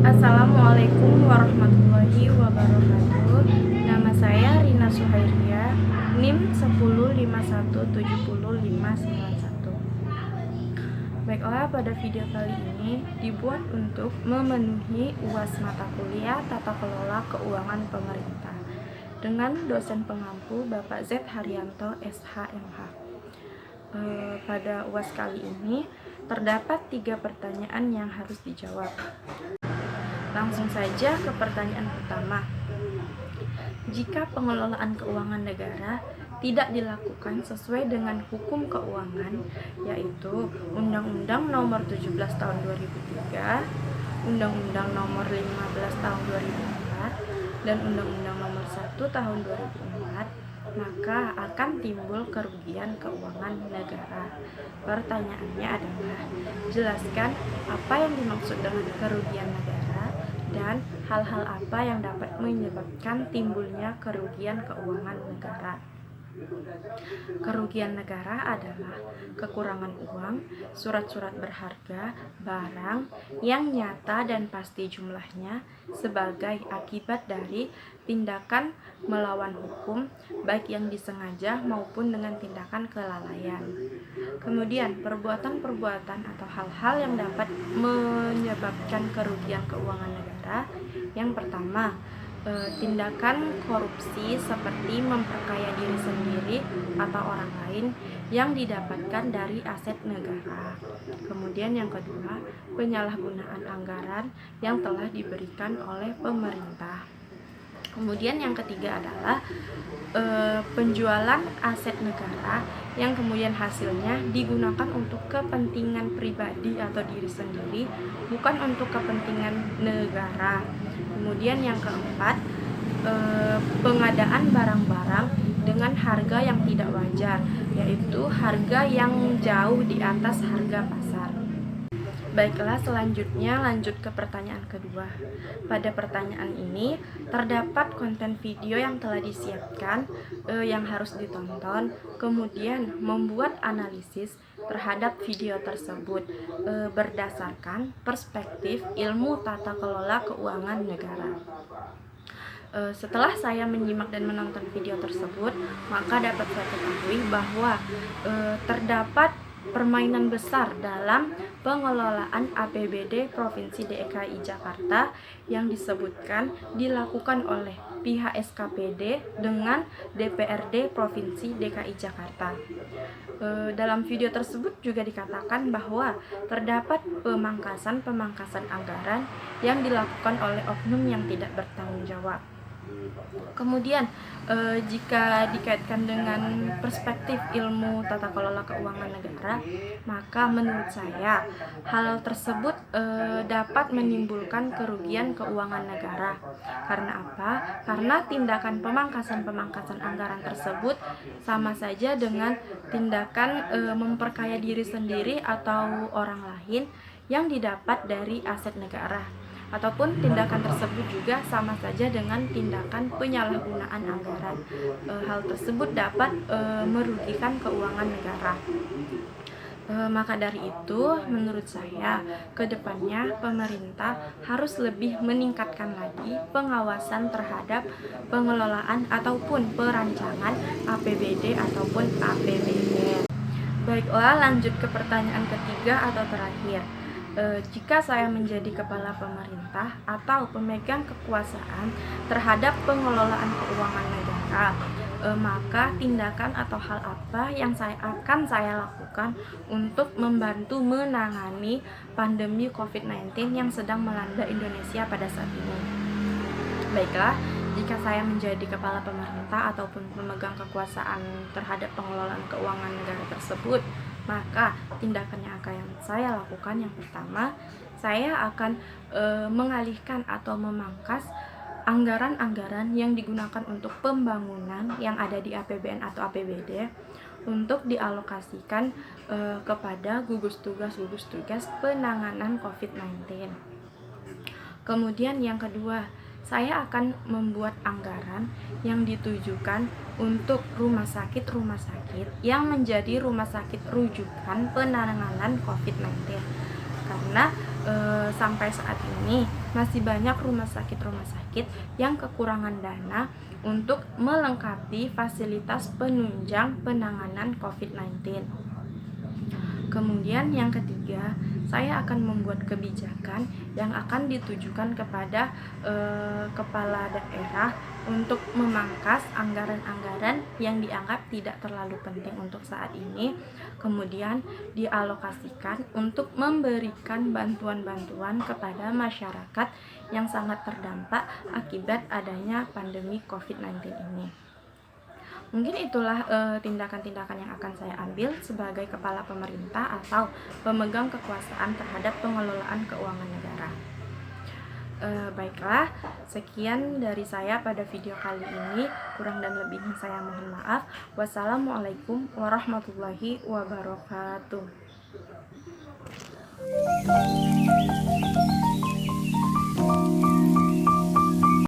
Assalamualaikum warahmatullahi wabarakatuh. Nama saya Rina Suhairia, NIM 10517051. Baiklah, pada video kali ini dibuat untuk memenuhi UAS mata kuliah Tata Kelola Keuangan Pemerintah dengan dosen pengampu Bapak Z. Haryanto SHMH. Pada UAS kali ini terdapat 3 pertanyaan yang harus dijawab. Langsung saja ke pertanyaan pertama. Jika pengelolaan keuangan negara tidak dilakukan sesuai dengan hukum keuangan, yaitu Undang-Undang Nomor 17 Tahun 2003, Undang-Undang Nomor 15 Tahun 2004, dan Undang-Undang Nomor 1 Tahun 2004, maka akan timbul kerugian keuangan negara. Pertanyaannya adalah, jelaskan apa yang dimaksud dengan kerugian negara dan hal-hal apa yang dapat menyebabkan timbulnya kerugian keuangan negara. Kerugian negara adalah kekurangan uang, surat-surat berharga, barang yang nyata dan pasti jumlahnya sebagai akibat dari tindakan melawan hukum, baik yang disengaja maupun dengan tindakan kelalaian. Kemudian, perbuatan-perbuatan atau hal-hal yang dapat menyebabkan kerugian keuangan negara. Yang pertama, tindakan korupsi seperti memperkaya diri sendiri atau orang lain yang didapatkan dari aset negara. Kemudian yang kedua, penyalahgunaan anggaran yang telah diberikan oleh pemerintah. Kemudian yang ketiga adalah penjualan aset negara yang kemudian hasilnya digunakan untuk kepentingan pribadi atau diri sendiri, bukan untuk kepentingan negara. Kemudian yang keempat, pengadaan barang-barang dengan harga yang tidak wajar, yaitu harga yang jauh di atas harga pasar. Baiklah, selanjutnya lanjut ke pertanyaan kedua. Pada pertanyaan ini terdapat konten video yang telah disiapkan yang harus ditonton, kemudian membuat analisis terhadap video tersebut berdasarkan perspektif ilmu tata kelola keuangan negara. Setelah saya menyimak dan menonton video tersebut, maka dapat saya ketahui bahwa terdapat permainan besar dalam pengelolaan APBD Provinsi DKI Jakarta yang disebutkan dilakukan oleh pihak SKPD dengan DPRD Provinsi DKI Jakarta. Dalam video tersebut juga dikatakan bahwa terdapat pemangkasan anggaran yang dilakukan oleh oknum yang tidak bertanggung jawab. Kemudian jika dikaitkan dengan perspektif ilmu tata kelola keuangan negara, maka menurut saya hal tersebut dapat menimbulkan kerugian keuangan negara. Karena apa? Karena tindakan pemangkasan anggaran tersebut sama saja dengan tindakan memperkaya diri sendiri atau orang lain yang didapat dari aset negara. Ataupun tindakan tersebut juga sama saja dengan tindakan penyalahgunaan anggaran. Hal tersebut dapat merugikan keuangan negara. Maka dari itu, menurut saya, kedepannya pemerintah harus lebih meningkatkan lagi pengawasan terhadap pengelolaan ataupun perancangan APBD ataupun APBN. Baiklah, lanjut ke pertanyaan ketiga atau terakhir. Jika saya menjadi kepala pemerintah atau pemegang kekuasaan terhadap pengelolaan keuangan negara, maka tindakan atau hal apa yang akan saya lakukan untuk membantu menangani pandemi COVID-19 yang sedang melanda Indonesia pada saat ini. Baiklah, jika saya menjadi kepala pemerintah ataupun pemegang kekuasaan terhadap pengelolaan keuangan negara tersebut, maka tindakan yang akan saya lakukan yang pertama, saya akan mengalihkan atau memangkas anggaran-anggaran yang digunakan untuk pembangunan yang ada di APBN atau APBD untuk dialokasikan kepada gugus tugas penanganan COVID-19. Kemudian yang kedua, saya akan membuat anggaran yang ditujukan untuk rumah sakit yang menjadi rumah sakit rujukan penanganan COVID-19. Karena sampai saat ini masih banyak rumah sakit yang kekurangan dana untuk melengkapi fasilitas penunjang penanganan COVID-19. Kemudian yang ketiga, saya akan membuat kebijakan yang akan ditujukan kepada kepala daerah untuk memangkas anggaran-anggaran yang dianggap tidak terlalu penting untuk saat ini, kemudian dialokasikan untuk memberikan bantuan-bantuan kepada masyarakat yang sangat terdampak akibat adanya pandemi COVID-19 ini. Mungkin itulah tindakan-tindakan yang akan saya ambil sebagai kepala pemerintah atau pemegang kekuasaan terhadap pengelolaan keuangan negara. Baiklah, sekian dari saya pada video kali ini. Kurang dan lebihnya saya mohon maaf. Wassalamualaikum warahmatullahi wabarakatuh.